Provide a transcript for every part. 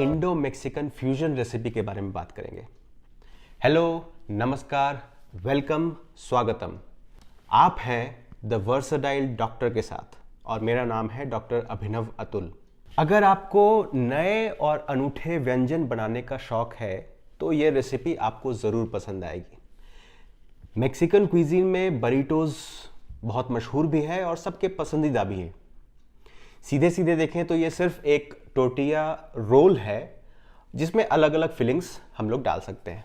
Indo Mexican fusion recipe के बारे में बात करेंगे। हेलो, नमस्कार, वेलकम, स्वागतम। आप हैं द वर्सटाइल डॉक्टर के साथ और मेरा नाम है डॉक्टर अभिनव अतुल। अगर आपको नए और अनूठे व्यंजन बनाने का शौक है तो ये रेसिपी आपको ज़रूर पसंद आएगी। मैक्सिकन क्विजीन में बरीटोज बहुत मशहूर भी है और सबके पसंदीदा भी है। सीधे सीधे देखें तो ये सिर्फ एक टोर्टिया रोल है जिसमें अलग अलग फिलिंग्स हम लोग डाल सकते हैं।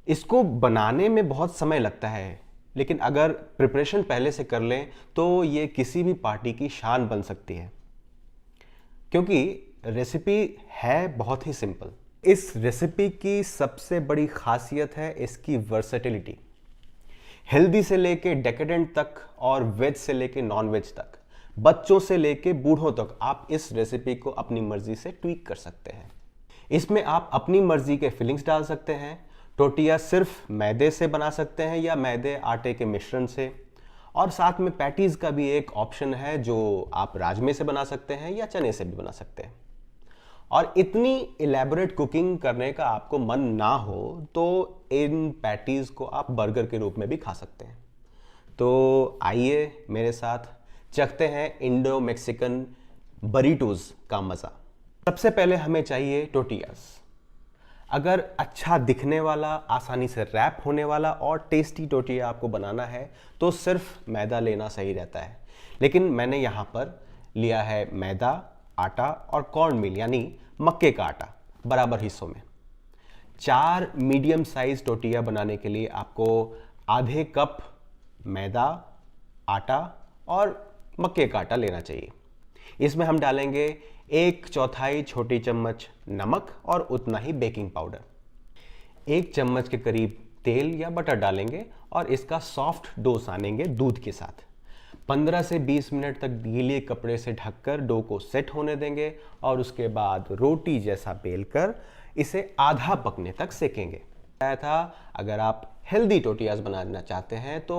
इसको बनाने में बहुत समय लगता है, लेकिन अगर प्रिपरेशन पहले से कर लें तो ये किसी भी पार्टी की शान बन सकती है, क्योंकि रेसिपी है बहुत ही सिंपल। इस रेसिपी की सबसे बड़ी खासियत है इसकी वर्सेटिलिटी। हेल्दी से लेके डेकेडेंट तक और वेज से लेके नॉन वेज तक, बच्चों से लेके बूढ़ों तक आप इस रेसिपी को अपनी मर्जी से ट्वीक कर सकते हैं। इसमें आप अपनी मर्जी के फिलिंग्स डाल सकते हैं। टोर्टिया सिर्फ मैदे से बना सकते हैं या मैदे आटे के मिश्रण से, और साथ में पैटीज का भी एक ऑप्शन है जो आप राजमे से बना सकते हैं या चने से भी बना सकते हैं। और इतनी इलेबोरेट कुकिंग करने का आपको मन ना हो तो इन पैटीज को आप बर्गर के रूप में भी खा सकते हैं। तो आइए मेरे साथ चखते हैं इंडो मैक्सिकन बरीटोज का मज़ा। सबसे पहले हमें चाहिए टोर्टियाज। अगर अच्छा दिखने वाला, आसानी से रैप होने वाला और टेस्टी टोर्टिया आपको बनाना है तो सिर्फ मैदा लेना सही रहता है, लेकिन मैंने यहाँ पर लिया है मैदा, आटा और कॉर्न मील यानी मक्के का आटा बराबर हिस्सों में। 4 मीडियम साइज टोर्टिया बनाने के लिए आपको आधे कप मैदा, आटा और मक्के का आटा लेना चाहिए। इसमें हम डालेंगे 1/4 छोटी चम्मच नमक और उतना ही बेकिंग पाउडर। 1 चम्मच के करीब तेल या बटर डालेंगे और इसका सॉफ्ट डो सानेंगे दूध के साथ। 15 से 20 मिनट तक गीले कपड़े से ढककर डो को सेट होने देंगे और उसके बाद रोटी जैसा बेलकर इसे आधा पकने तक सेकेंगे। अगर आप हेल्दी टोर्टियाज बनाना चाहते हैं तो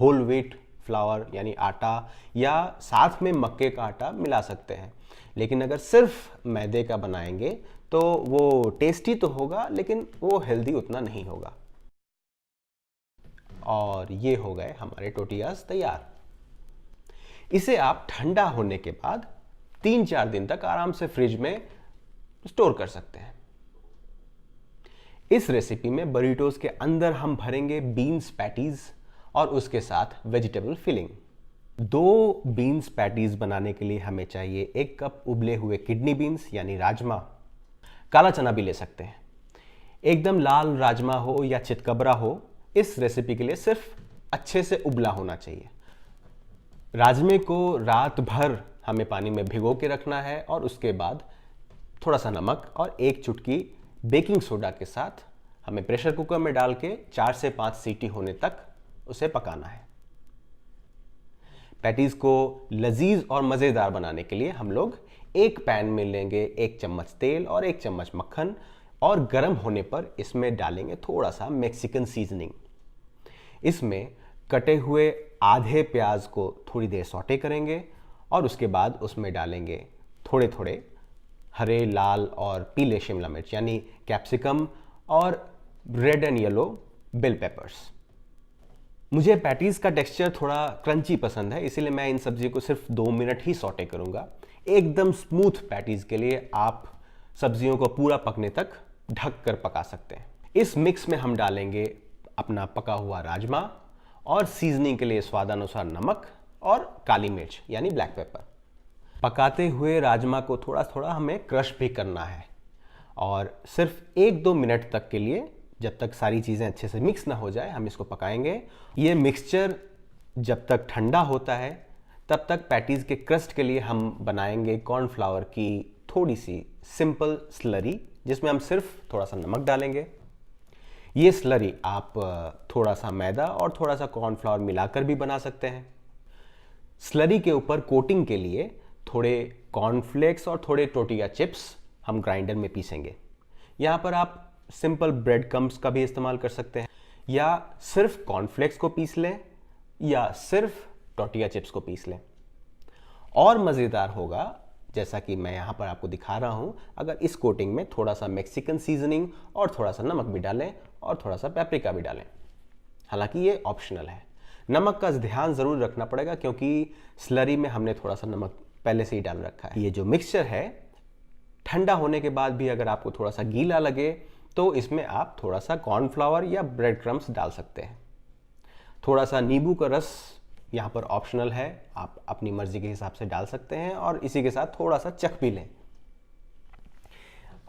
होल व्हीट फ्लावर यानी आटा या साथ में मक्के का आटा मिला सकते हैं, लेकिन अगर सिर्फ मैदे का बनाएंगे तो वो टेस्टी तो होगा लेकिन वो हेल्दी उतना नहीं होगा। और ये हो गए हमारे टोर्टियाज तैयार। इसे आप ठंडा होने के बाद 3-4 दिन तक आराम से फ्रिज में स्टोर कर सकते हैं। इस रेसिपी में बरीटोज के अंदर हम भरेंगे बीन्स पैटीज और उसके साथ वेजिटेबल फिलिंग। 2 बीन्स पैटीज बनाने के लिए हमें चाहिए 1 कप उबले हुए किडनी बीन्स यानी राजमा। काला चना भी ले सकते हैं। एकदम लाल राजमा हो या चितकबरा हो, इस रेसिपी के लिए सिर्फ अच्छे से उबला होना चाहिए। राजमे को रात भर हमें पानी में भिगो के रखना है और उसके बाद थोड़ा सा नमक और 1 चुटकी बेकिंग सोडा के साथ हमें प्रेशर कुकर में डाल के 4 से 5 सीटी होने तक उसे पकाना है। पैटीज को लजीज और मज़ेदार बनाने के लिए हम लोग एक पैन में लेंगे 1 चम्मच तेल और 1 चम्मच मक्खन और गर्म होने पर इसमें डालेंगे थोड़ा सा मैक्सिकन सीजनिंग। इसमें कटे हुए आधे प्याज को थोड़ी देर सौटे करेंगे और उसके बाद उसमें डालेंगे थोड़े थोड़े हरे, लाल और पीले शिमला मिर्च यानी कैप्सिकम और red and yellow bell peppers. मुझे पैटीज का टेक्सचर थोड़ा क्रंची पसंद है, इसीलिए मैं इन सब्जी को सिर्फ 2 मिनट ही सौटे करूंगा। एकदम स्मूथ पैटीज के लिए आप सब्जियों को पूरा पकने तक ढक कर पका सकते हैं। इस मिक्स में हम डालेंगे अपना पका हुआ राजमा और सीजनिंग के लिए स्वादानुसार नमक और काली मिर्च यानी ब्लैक पेपर। पकाते हुए राजमा को थोड़ा थोड़ा हमें क्रश भी करना है और सिर्फ 1-2 मिनट तक के लिए, जब तक सारी चीज़ें अच्छे से मिक्स ना हो जाए, हम इसको पकाएंगे। ये मिक्सचर जब तक ठंडा होता है तब तक पैटीज के क्रस्ट के लिए हम बनाएंगे कॉर्नफ्लावर की थोड़ी सी सिंपल स्लरी, जिसमें हम सिर्फ थोड़ा सा नमक डालेंगे। ये स्लरी आप थोड़ा सा मैदा और थोड़ा सा कॉर्नफ्लावर मिलाकर भी बना सकते हैं। स्लरी के ऊपर कोटिंग के लिए थोड़े कॉर्नफ्लेक्स और थोड़े टोर्टिया चिप्स हम ग्राइंडर में पीसेंगे। यहाँ पर आप सिंपल ब्रेड क्रम्स का भी इस्तेमाल कर सकते हैं, या सिर्फ कॉर्नफ्लेक्स को पीस लें या सिर्फ टोर्टिया चिप्स को पीस लें। और मज़ेदार होगा जैसा कि मैं यहाँ पर आपको दिखा रहा हूँ, अगर इस कोटिंग में थोड़ा सा मेक्सिकन सीजनिंग और थोड़ा सा नमक भी डालें और थोड़ा सा पेपरिका भी डालें। हालांकि ये ऑप्शनल है। नमक का ध्यान ज़रूर रखना पड़ेगा क्योंकि स्लरी में हमने थोड़ा सा नमक पहले से ही डाल रखा है। ये जो मिक्सचर है ठंडा होने के बाद भी अगर आपको थोड़ा सा गीला लगे तो इसमें आप थोड़ा सा कॉर्नफ्लावर या ब्रेड क्रम्स डाल सकते हैं। थोड़ा सा नींबू का रस यहाँ पर ऑप्शनल है, आप अपनी मर्जी के हिसाब से डाल सकते हैं और इसी के साथ थोड़ा सा चख भी लें।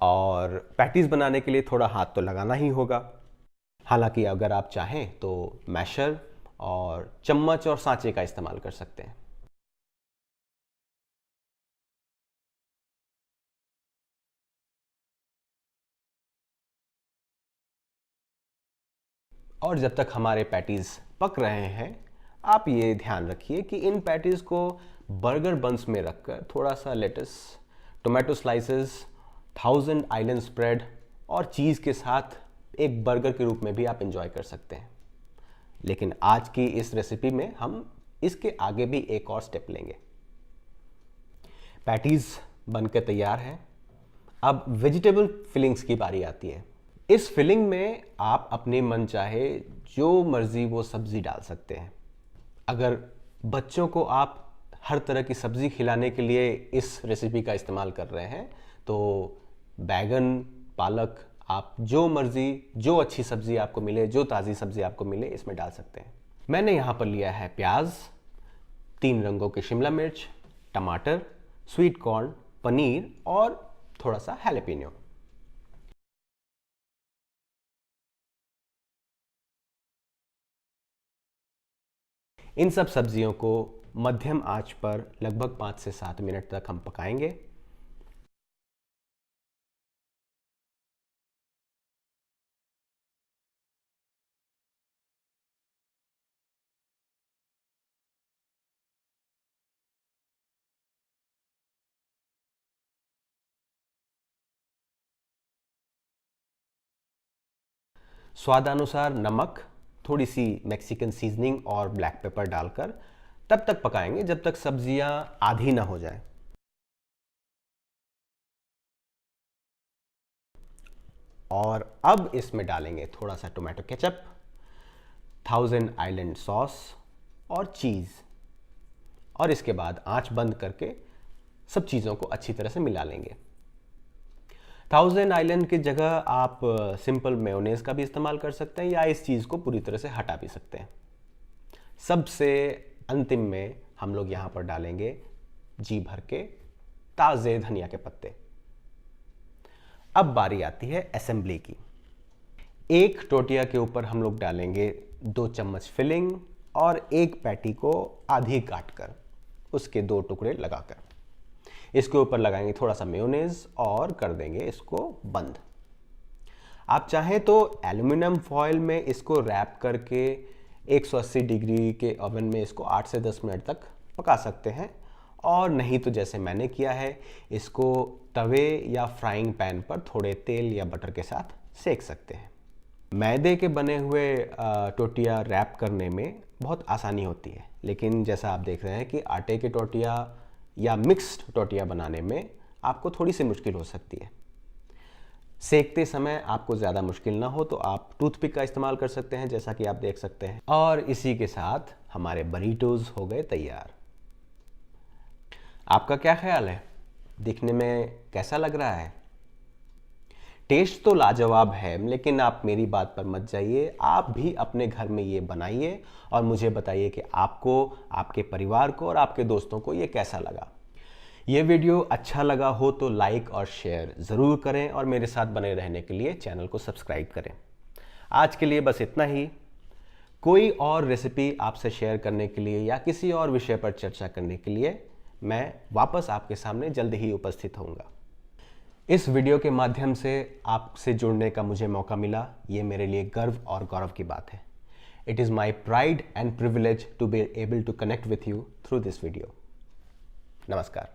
और पैटीज बनाने के लिए थोड़ा हाथ तो लगाना ही होगा। हालांकि अगर आप चाहें तो मैशर और चम्मच और सांचे का इस्तेमाल कर सकते हैं। और जब तक हमारे पैटीज पक रहे हैं, आप ये ध्यान रखिए कि इन पैटीज को बर्गर बंस में रखकर थोड़ा सा lettuce, tomato slices, 1000 island spread और चीज़ के साथ एक बर्गर के रूप में भी आप इंजॉय कर सकते हैं। लेकिन आज की इस रेसिपी में हम इसके आगे भी एक और स्टेप लेंगे। पैटीज बनकर तैयार है। अब वेजिटेबल फिलिंग्स की बारी आती है। इस फिलिंग में आप अपने मन चाहे जो मर्जी वो सब्जी डाल सकते हैं। अगर बच्चों को आप हर तरह की सब्जी खिलाने के लिए इस रेसिपी का इस्तेमाल कर रहे हैं तो बैगन, पालक, आप जो मर्जी, जो अच्छी सब्जी आपको मिले, जो ताज़ी सब्जी आपको मिले, इसमें डाल सकते हैं। मैंने यहाँ पर लिया है प्याज, 3 रंगों की शिमला मिर्च, टमाटर, स्वीट कॉर्न, पनीर और थोड़ा सा हैलेपिनो। इन सब सब्जियों को मध्यम आंच पर लगभग 5 से 7 मिनट तक हम पकाएंगे। स्वादानुसार नमक, थोड़ी सी मैक्सिकन सीजनिंग और ब्लैक पेपर डालकर तब तक पकाएंगे जब तक सब्जियां आधी ना हो जाएं। और अब इसमें डालेंगे थोड़ा सा टोमेटो केचप, 1000 आइलैंड सॉस और चीज़। और इसके बाद आंच बंद करके सब चीज़ों को अच्छी तरह से मिला लेंगे। 1000 आइलैंड की जगह आप सिंपल मेयोनेज़ का भी इस्तेमाल कर सकते हैं या इस चीज़ को पूरी तरह से हटा भी सकते हैं। सबसे अंतिम में हम लोग यहाँ पर डालेंगे जी भर के ताज़े धनिया के पत्ते। अब बारी आती है असेंबली की। एक टोटिया के ऊपर हम लोग डालेंगे 2 चम्मच फिलिंग और एक पैटी को आधी काटकर उसके 2 टुकड़े लगाकर इसके ऊपर लगाएंगे थोड़ा सा मेयोनेज़ और कर देंगे इसको बंद। आप चाहें तो एल्युमिनियम फॉयल में इसको रैप करके 180 डिग्री के ओवन में इसको 8 से 10 मिनट तक पका सकते हैं, और नहीं तो जैसे मैंने किया है इसको तवे या फ्राइंग पैन पर थोड़े तेल या बटर के साथ सेक सकते हैं। मैदे के बने हुए टोटिया रैप करने में बहुत आसानी होती है, लेकिन जैसा आप देख रहे हैं कि आटे के टोटिया या मिक्स्ड टोटिया बनाने में आपको थोड़ी सी मुश्किल हो सकती है। सेकते समय आपको ज़्यादा मुश्किल ना हो तो आप टूथपिक का इस्तेमाल कर सकते हैं, जैसा कि आप देख सकते हैं। और इसी के साथ हमारे बरीटोज हो गए तैयार। आपका क्या ख्याल है? दिखने में कैसा लग रहा है? टेस्ट तो लाजवाब है, लेकिन आप मेरी बात पर मत जाइए। आप भी अपने घर में ये बनाइए और मुझे बताइए कि आपको, आपके परिवार को और आपके दोस्तों को ये कैसा लगा। ये वीडियो अच्छा लगा हो तो लाइक और शेयर ज़रूर करें और मेरे साथ बने रहने के लिए चैनल को सब्सक्राइब करें। आज के लिए बस इतना ही। कोई और रेसिपी आपसे शेयर करने के लिए या किसी और विषय पर चर्चा करने के लिए मैं वापस आपके सामने जल्द ही उपस्थित होऊंगा। इस वीडियो के माध्यम से आपसे जुड़ने का मुझे मौका मिला, ये मेरे लिए गर्व और गौरव की बात है। It is my pride and privilege to be able to connect with you through this video. नमस्कार।